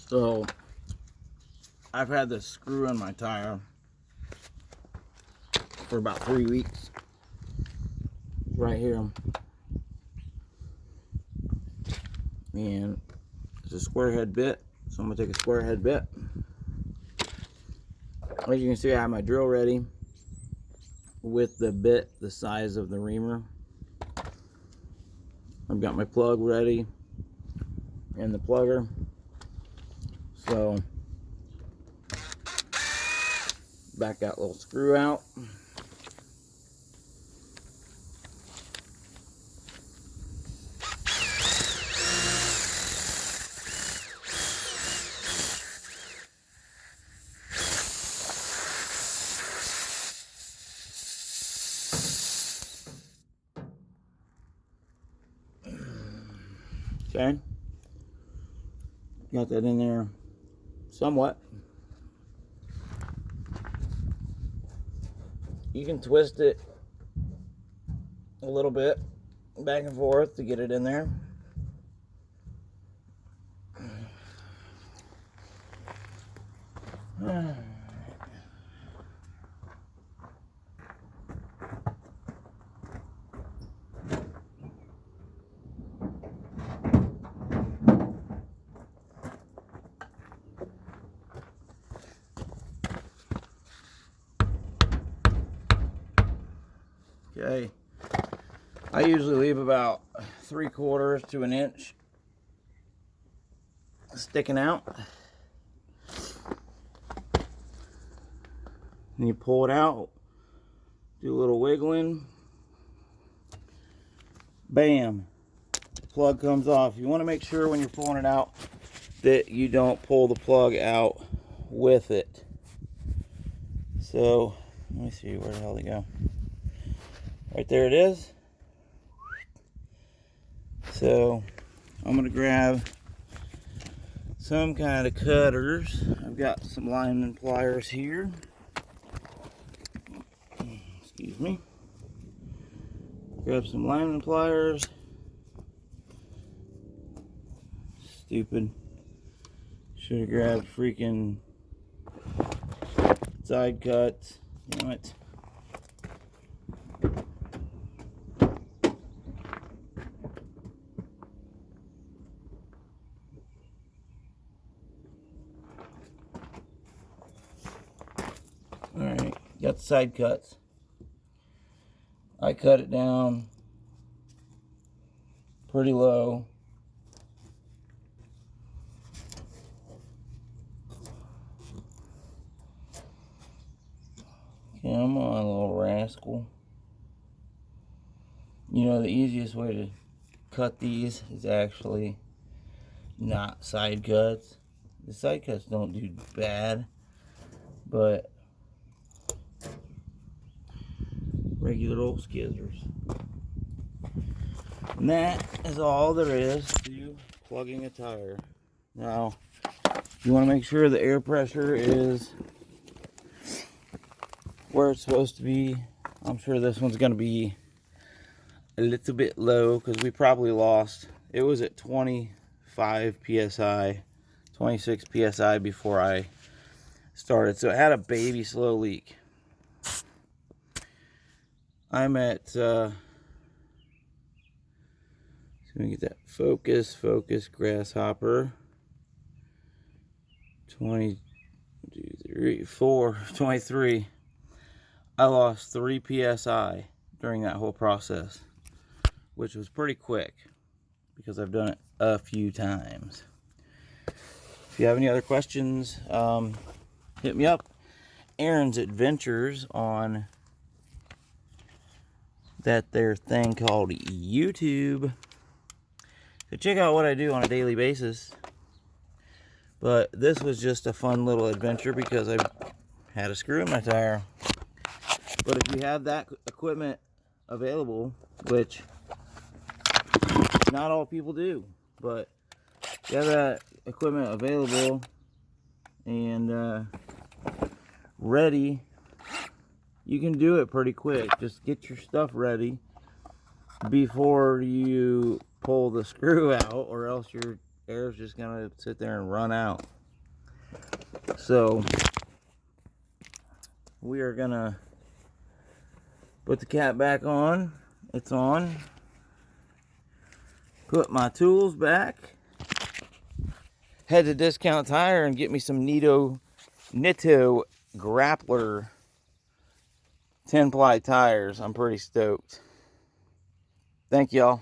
So I've had this screw in my tire for about 3 weeks. Right here. And it's a square head bit. So I'm going to take a square head bit. As you can see, I have my drill ready with the bit the size of the reamer. I've got my plug ready and the plugger. So back that little screw out. Okay, got that in there somewhat. You can twist it a little bit back and forth to get it in there. Okay, I usually leave about 3/4 to an inch sticking out. And you pull it out, do a little wiggling, bam, the plug comes off. You want to make sure when you're pulling it out that you don't pull the plug out with it. So let me see, where the hell they go. Right there it is. So I'm gonna grab some kind of cutters. I've got some lineman pliers here. Excuse me. Grab some lineman pliers. Stupid. Should have grabbed freaking side cuts. Damn it. Alright, got the side cuts. I cut it down pretty low. Come on, little rascal. You know, the easiest way to cut these is actually not side cuts. The side cuts don't do bad, but regular old skizzers. And that is all there is to plugging a tire. Now, you want to make sure the air pressure is where it's supposed to be. I'm sure this one's going to be a little bit low because we probably lost. It was at 25 psi, 26 psi before I started. So it had a baby slow leak. I'm at, so let me get that focus, grasshopper. 23. I lost 3 psi during that whole process, which was pretty quick because I've done it a few times. If you have any other questions, hit me up. Aaron's Adventures on that there thing called YouTube. So check out what I do on a daily basis. But this was just a fun little adventure because I had a screw in my tire. But if you have that equipment available, which not all people do, but if you have that equipment available and ready, you can do it pretty quick. Just get your stuff ready before you pull the screw out, or else your air's just gonna sit there and run out. So we are gonna put the cap back on. It's on. Put my tools back. Head to Discount Tire and get me some Nitto Grappler 10-ply tires. I'm pretty stoked. Thank y'all.